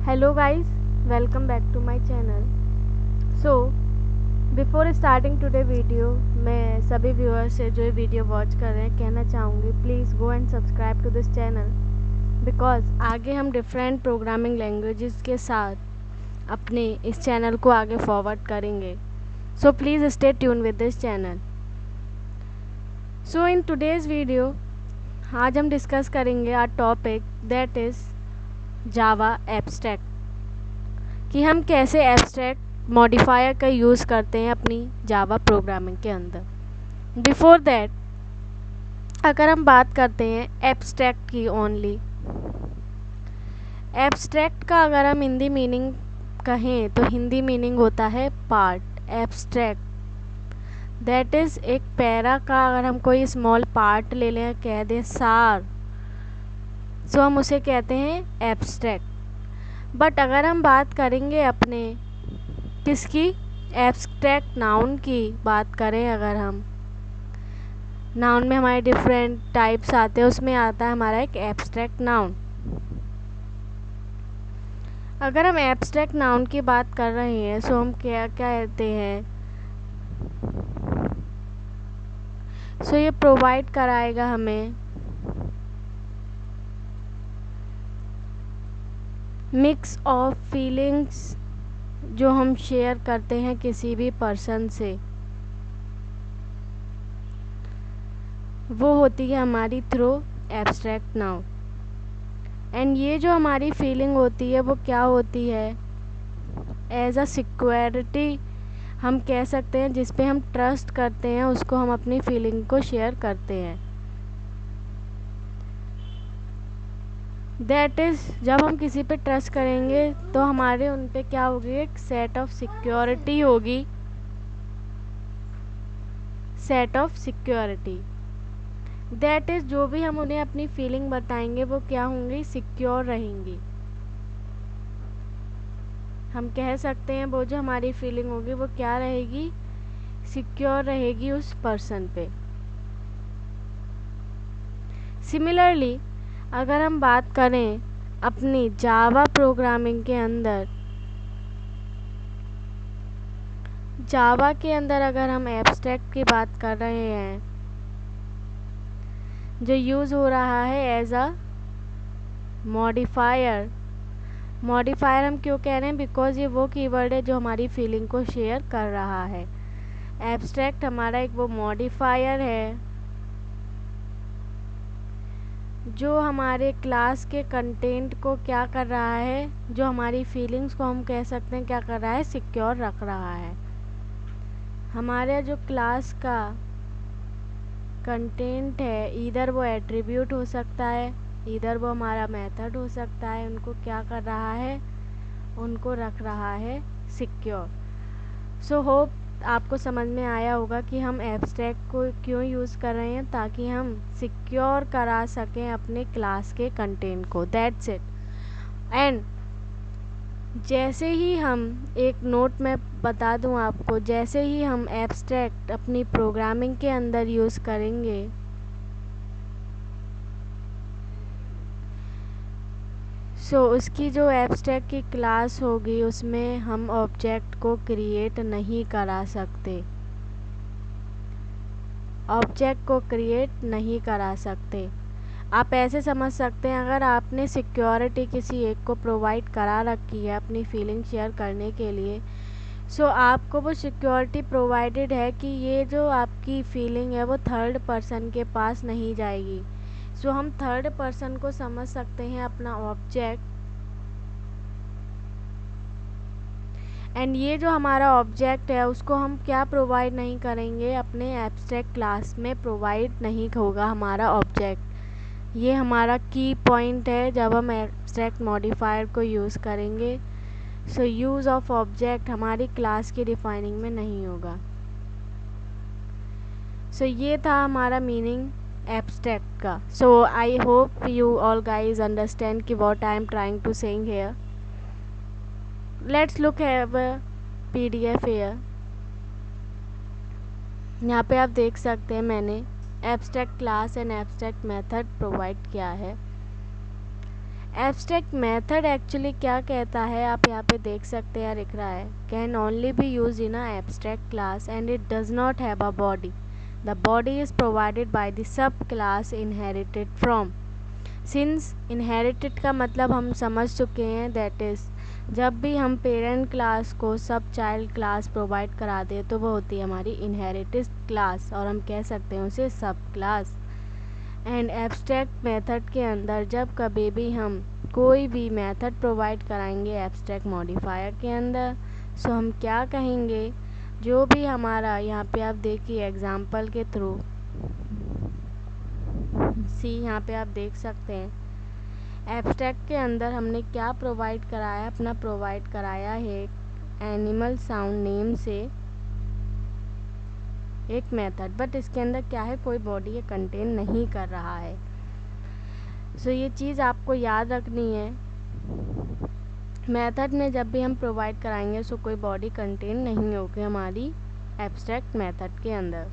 Hello guys, welcome back to my channel. So before starting today video, मैं सभी viewers से जो ये वीडियो वॉच कर रहे हैं कहना चाहूँगी please go and subscribe to this channel because आगे हम डिफरेंट प्रोग्रामिंग लैंग्वेजेस के साथ अपने इस चैनल को आगे फॉरवर्ड करेंगे. So please stay tune with this channel. So in today's video आज हम डिस्कस करेंगे our topic that is Java abstract, कि हम कैसे एब्स्ट्रैक्ट मॉडिफायर का यूज़ करते हैं अपनी जावा प्रोग्रामिंग के अंदर. बिफोर दैट अगर हम बात करते हैं एब्स्ट्रैक्ट की ओनली, एब्स्ट्रैक्ट का अगर हम हिंदी मीनिंग कहें तो हिंदी मीनिंग होता है पार्ट. एब्स्ट्रैक्ट दैट इज़ एक पैरा का अगर हम कोई स्मॉल पार्ट ले लें, कह दें सार, सो हम उसे कहते हैं एब्स्ट्रैक्ट. बट अगर हम बात करेंगे अपने किसकी, एब्स्ट्रैक्ट नाउन की बात करें, अगर हम नाउन में हमारे डिफरेंट टाइप्स आते हैं, उसमें आता है हमारा एक एब्स्ट्रैक्ट नाउन. अगर हम एब्स्ट्रैक्ट नाउन की बात कर रहे हैं सो हम क्या कहते हैं, सो ये प्रोवाइड कराएगा हमें मिक्स ऑफ फीलिंग्स जो हम शेयर करते हैं किसी भी पर्सन से, वो होती है हमारी थ्रू एब्स्ट्रैक्ट नाउन. एंड ये जो हमारी फीलिंग होती है वो क्या होती है, एज अ सिक्योरिटी हम कह सकते हैं, जिस पे हम ट्रस्ट करते हैं उसको हम अपनी फीलिंग को शेयर करते हैं. दैट इज़ जब हम किसी पे ट्रस्ट करेंगे तो हमारे उन पे क्या होगी, एक सेट ऑफ सिक्योरिटी होगी. Set of security that is जो भी हम उन्हें अपनी फीलिंग बताएंगे वो क्या होंगी, सिक्योर रहेंगी. हम कह सकते हैं वो जो हमारी फीलिंग होगी वो क्या रहेगी, सिक्योर रहेगी उस पर्सन पे. सिमिलरली अगर हम बात करें अपनी जावा प्रोग्रामिंग के अंदर, जावा के अंदर अगर हम एब्स्ट्रैक्ट की बात कर रहे हैं जो यूज़ हो रहा है एज अ मॉडिफायर. मॉडिफायर हम क्यों कह रहे हैं, बिकॉज ये वो कीवर्ड है जो हमारी फीलिंग को शेयर कर रहा है. एब्स्ट्रैक्ट हमारा एक वो मॉडिफायर है जो हमारे क्लास के कंटेंट को क्या कर रहा है, जो हमारी फीलिंग्स को हम कह सकते हैं क्या कर रहा है, सिक्योर रख रहा है. हमारे जो क्लास का कंटेंट है इधर वो एट्रीब्यूट हो सकता है, इधर वो हमारा मेथड हो सकता है, उनको क्या कर रहा है, उनको रख रहा है सिक्योर. सो होप आपको समझ में आया होगा कि हम एब्स्ट्रैक्ट को क्यों यूज़ कर रहे हैं, ताकि हम सिक्योर करा सकें अपने क्लास के कंटेंट को. That's it. एंड जैसे ही हम एक नोट में बता दूं आपको, जैसे ही हम एब्स्ट्रैक्ट अपनी प्रोग्रामिंग के अंदर यूज़ करेंगे उसकी जो एब्स्ट्रैक्ट की क्लास होगी उसमें हम ऑब्जेक्ट को क्रिएट नहीं करा सकते, ऑब्जेक्ट को क्रिएट नहीं करा सकते. आप ऐसे समझ सकते हैं, अगर आपने सिक्योरिटी किसी एक को प्रोवाइड करा रखी है अपनी फीलिंग शेयर करने के लिए, सो आपको वो सिक्योरिटी प्रोवाइडेड है कि ये जो आपकी फीलिंग है वो थर्ड पर्सन के पास नहीं जाएगी. सो हम थर्ड पर्सन को समझ सकते हैं अपना ऑब्जेक्ट. एंड ये जो हमारा ऑब्जेक्ट है उसको हम क्या प्रोवाइड नहीं करेंगे, अपने एब्स्ट्रैक्ट क्लास में प्रोवाइड नहीं होगा हमारा ऑब्जेक्ट. ये हमारा की पॉइंट है जब हम एब्स्ट्रैक्ट मॉडिफायर को यूज़ करेंगे. सो यूज़ ऑफ ऑब्जेक्ट हमारी क्लास की डिफाइनिंग में नहीं होगा. सो ये था हमारा मीनिंग एब्स्ट्रैक्ट का. So I hope you all guys understand कि what I am trying to saying here. Let's look have a PDF here. यहाँ पे आप देख सकते हैं मैंने abstract class and abstract method provide किया है. एब्स्ट्रैक्ट मेथड एक्चुअली क्या कहता है, आप यहाँ पे देख सकते हैं, लिख रहा है can only B use in a abstract class and it does not have a body, the body is provided by the sub class inherited from. Since inherited का मतलब हम समझ चुके हैं, दैट इज़ जब भी हम पेरेंट क्लास को सब चाइल्ड क्लास प्रोवाइड करा दें तो वो होती है हमारी इनहेरिटेड क्लास, और हम कह सकते हैं उसे सब क्लास। एंड एब्स्ट्रैक्ट मेथड के अंदर जब कभी भी हम कोई भी मेथड प्रोवाइड कराएंगे एब्स्ट्रैक्ट मॉडिफायर के अंदर, सो हम क्या कहेंगे, जो भी हमारा यहाँ पे आप देखिए एग्जांपल के थ्रू यहाँ पे आप देख सकते हैं एब्स्ट्रैक्ट के अंदर हमने क्या प्रोवाइड कराया, अपना प्रोवाइड कराया है एनिमल साउंड नेम से एक मेथड, बट इसके अंदर क्या है, कोई बॉडी ये कंटेन नहीं कर रहा है। सो ये चीज़ आपको याद रखनी है, मेथड में जब भी हम प्रोवाइड कराएंगे सो कोई बॉडी कंटेन नहीं होगी हमारी एब्स्ट्रैक्ट मेथड के अंदर।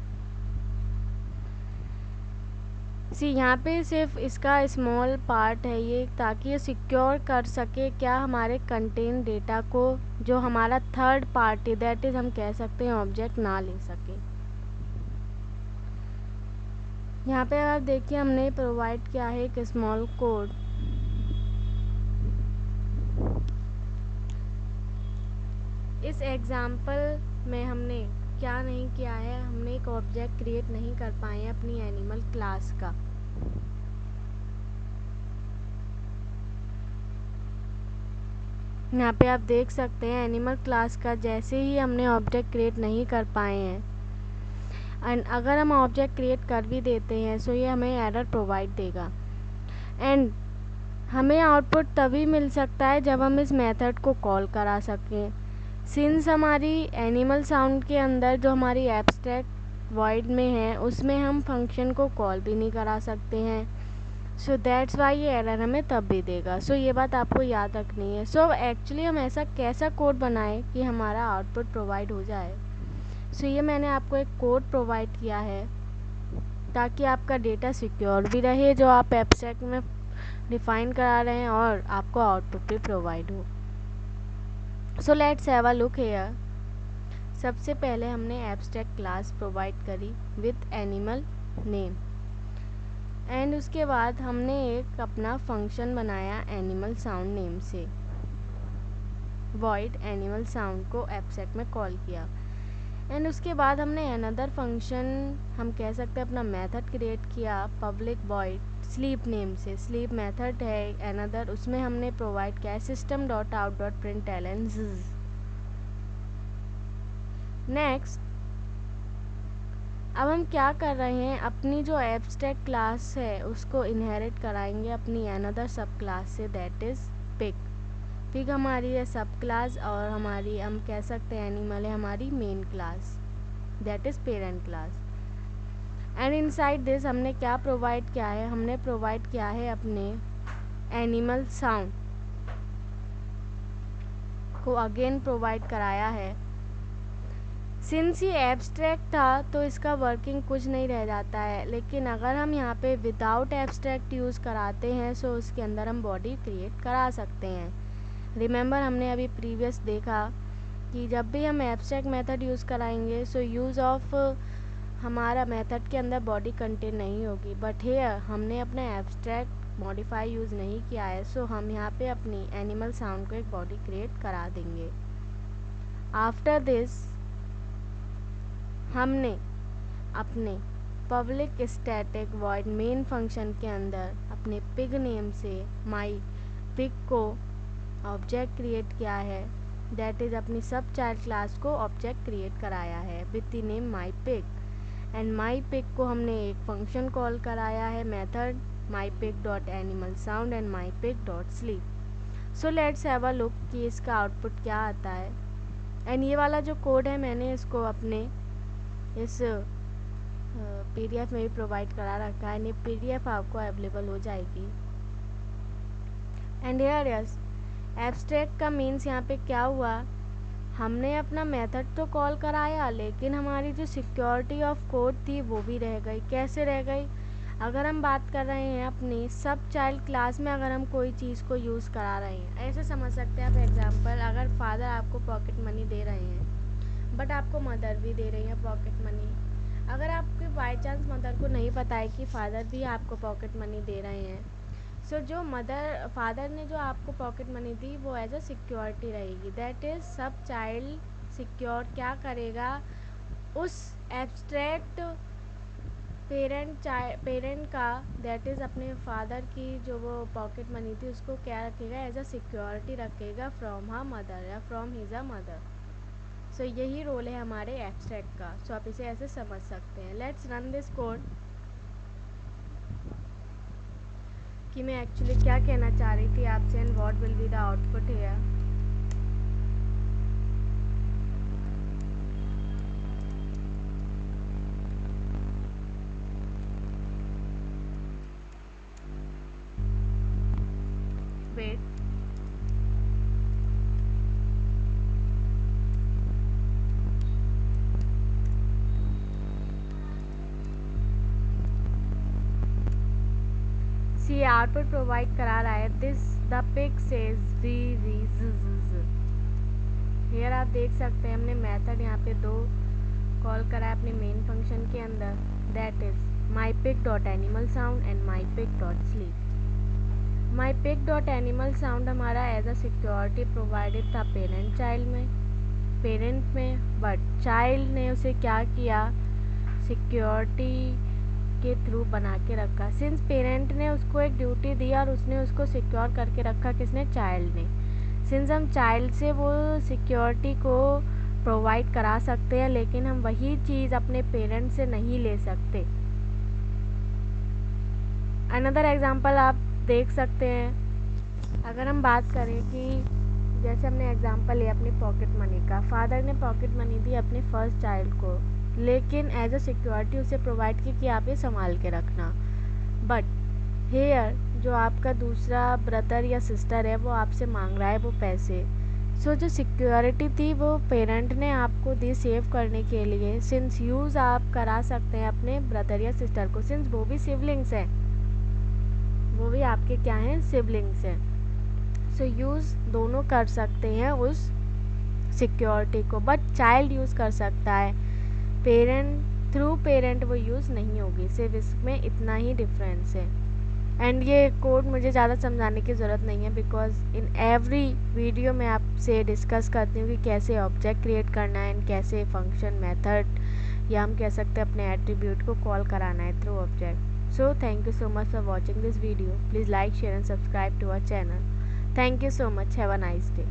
यहाँ पे सिर्फ इसका स्मॉल पार्ट है ये, ताकि ये सिक्योर कर सके क्या, हमारे कंटेन डेटा को जो हमारा थर्ड पार्टी दैट इज़ हम कह सकते हैं ऑब्जेक्ट ना ले सके। यहाँ पे आप देखिए हमने प्रोवाइड किया है एक स्मॉल कोड, इस एग्जाम्पल में हमने क्या नहीं किया है, हमने एक ऑब्जेक्ट क्रिएट नहीं कर पाए हैं अपनी एनिमल क्लास का। यहाँ पे आप देख सकते हैं एनिमल क्लास का जैसे ही हमने ऑब्जेक्ट क्रिएट नहीं कर पाए हैं, एंड अगर हम ऑब्जेक्ट क्रिएट कर भी देते हैं सो ये हमें एरर प्रोवाइड देगा, एंड हमें आउटपुट तभी मिल सकता है जब हम इस मेथड को कॉल करा सकें। सिंस हमारी एनिमल साउंड के अंदर जो हमारी एब्स्ट्रैक्ट वॉइड में है उसमें हम फंक्शन को कॉल भी नहीं करा सकते हैं, सो दैट्स वाई ये एरर हमें तब भी देगा। सो ये बात आपको याद रखनी है। सो एक्चुअली हम ऐसा कैसा कोड बनाएं कि हमारा आउटपुट प्रोवाइड हो जाए। सो ये मैंने आपको एक कोड प्रोवाइड किया है ताकि आपका डेटा सिक्योर भी रहे जो आप एब्स्ट्रैक्ट में डिफाइन करा रहे हैं, और आपको आउटपुट भी प्रोवाइड हो। So let's have a look here. सबसे पहले हमने एब्स्ट्रैक्ट क्लास प्रोवाइड करी विथ एनिमल नेम, एंड उसके बाद हमने एक अपना फंक्शन बनाया एनिमल साउंड नेम से, वॉइड एनिमल साउंड को एब्स्ट्रैक्ट में कॉल किया, एंड उसके बाद हमने अनदर फंक्शन हम कह सकते हैं अपना मेथड क्रिएट किया पब्लिक वॉइड स्लीप नेम से, स्लीप मेथड है अनदर, उसमें हमने प्रोवाइड किया है system dot out dot println. Next अब हम क्या कर रहे हैं, अपनी जो एब्स्ट्रैक्ट क्लास है उसको इनहेरिट कराएंगे अपनी अनदर सब क्लास से, दैट इज़ पिग। पिग हमारी है सब क्लास, और हमारी हम कह सकते हैं एनिमल है हमारी main class, that is parent class. And inside this हमने क्या प्रोवाइड किया है, हमने प्रोवाइड किया है अपने एनिमल साउंड को अगेन प्रोवाइड कराया है। सिंस ये एब्स्ट्रैक्ट था तो इसका वर्किंग कुछ नहीं रह जाता है, लेकिन अगर हम यहाँ पे विदाउट एब्स्ट्रैक्ट यूज़ कराते हैं सो उसके अंदर हम बॉडी क्रिएट करा सकते हैं। रिमेंबर हमने अभी प्रीवियस देखा कि जब भी हम एब्स्ट्रैक्ट मेथड यूज़ कराएंगे सो यूज़ ऑफ हमारा मेथड के अंदर बॉडी कंटेन नहीं होगी, बट हेयर हमने अपना एब्स्ट्रैक्ट मॉडिफाई यूज़ नहीं किया है, सो हम यहाँ पे अपनी एनिमल साउंड को एक बॉडी क्रिएट करा देंगे। आफ्टर दिस हमने अपने public static void main function के अंदर अपने पिग नेम से माई पिग को ऑब्जेक्ट क्रिएट किया है, दैट इज़ अपनी सब चाइल्ड क्लास को ऑब्जेक्ट क्रिएट कराया है with the name my pig, and my pig को हमने एक फंक्शन कॉल कराया है method my pig dot animal sound and my pig dot sleep. So let's have a look कि इसका आउटपुट क्या आता है। एंड ये वाला जो कोड है मैंने इसको अपने इस PDF में भी प्रोवाइड करा रखा है, ये PDF आपको अवेलेबल हो जाएगी। एंड हियर यस एब्स्ट्रैक्ट का मीन्स यहाँ पे क्या हुआ, हमने अपना मेथड तो कॉल कराया लेकिन हमारी जो सिक्योरिटी ऑफ कोड थी वो भी रह गई। कैसे रह गई, अगर हम बात कर रहे हैं अपनी सब चाइल्ड क्लास में, अगर हम कोई चीज़ को यूज़ करा रहे हैं, ऐसे समझ सकते हैं आप एग्जांपल, अगर फादर आपको पॉकेट मनी दे रहे हैं बट आपको मदर भी दे रही है पॉकेट मनी, अगर आपके बाय चांस मदर को नहीं पता है कि फादर भी आपको पॉकेट मनी दे रहे हैं, सो जो फादर ने जो आपको पॉकेट मनी दी वो एज अ सिक्योरिटी रहेगी। दैट इज़ सब चाइल्ड सिक्योर क्या करेगा, उस एब्स्ट्रैक्ट पेरेंट का, दैट इज़ अपने फादर की जो वो पॉकेट मनी थी उसको क्या रखेगा, एज अ सिक्योरिटी रखेगा फ्रॉम हर मदर या फ्रॉम हिज अ मदर। सो यही रोल है हमारे एब्स्ट्रैक्ट का। सो आप इसे ऐसे समझ सकते हैं। लेट्स रन दिस कोड कि मैं एक्चुअली क्या कहना चाह रही थी आपसे and what will be the output here. Wait, see output provide करा रहा है दिस द पिग सेज री री हियर। आप देख सकते हैं हमने मेथड यहाँ पे दो कॉल करा है अपने मेन फंक्शन के अंदर, that is my pick dot animal sound and my pick dot sleep. My pick dot animal sound हमारा एज अ सिक्योरिटी प्रोवाइडेड था पेरेंट में, बट चाइल्ड ने उसे क्या किया, सिक्योरिटी के थ्रू बना के रखा। सिंस पेरेंट ने उसको एक ड्यूटी दी और उसने उसको सिक्योर करके रखा, किसने, चाइल्ड ने। सिंस हम चाइल्ड से वो सिक्योरिटी को प्रोवाइड करा सकते हैं, लेकिन हम वही चीज़ अपने पेरेंट से नहीं ले सकते। अनदर एग्जांपल आप देख सकते हैं, अगर हम बात करें कि जैसे हमने एग्जांपल लिया अपनी पॉकेट मनी का, फादर ने पॉकेट मनी दी अपने फर्स्ट चाइल्ड को, लेकिन एज अ सिक्योरिटी उसे प्रोवाइड की कि आप ये संभाल के रखना। बट हेयर जो आपका दूसरा ब्रदर या सिस्टर है वो आपसे मांग रहा है वो पैसे। सो जो सिक्योरिटी थी वो पेरेंट ने आपको दी सेव करने के लिए, सिंस यूज़ आप करा सकते हैं अपने ब्रदर या सिस्टर को, सिंस वो भी सिबलिंग्स हैं, वो भी आपके क्या हैं, सिबलिंग्स हैं। सो यूज़ दोनों कर सकते हैं उस सिक्योरिटी को, बट चाइल्ड यूज़ कर सकता है, पेरेंट वो यूज़ नहीं होगी। सिर्फ इसमें इतना ही डिफरेंस है। एंड ये कोड मुझे ज़्यादा समझाने की ज़रूरत नहीं है, बिकॉज इन एवरी वीडियो मैं आपसे डिस्कस करती हूँ कि कैसे ऑब्जेक्ट क्रिएट करना है एंड कैसे फंक्शन मेथड या हम कह सकते हैं अपने एट्रीब्यूट को कॉल कराना है through object. So thank you so much for watching this video. Please like, share and subscribe to our channel. Thank you so much. Have a nice day.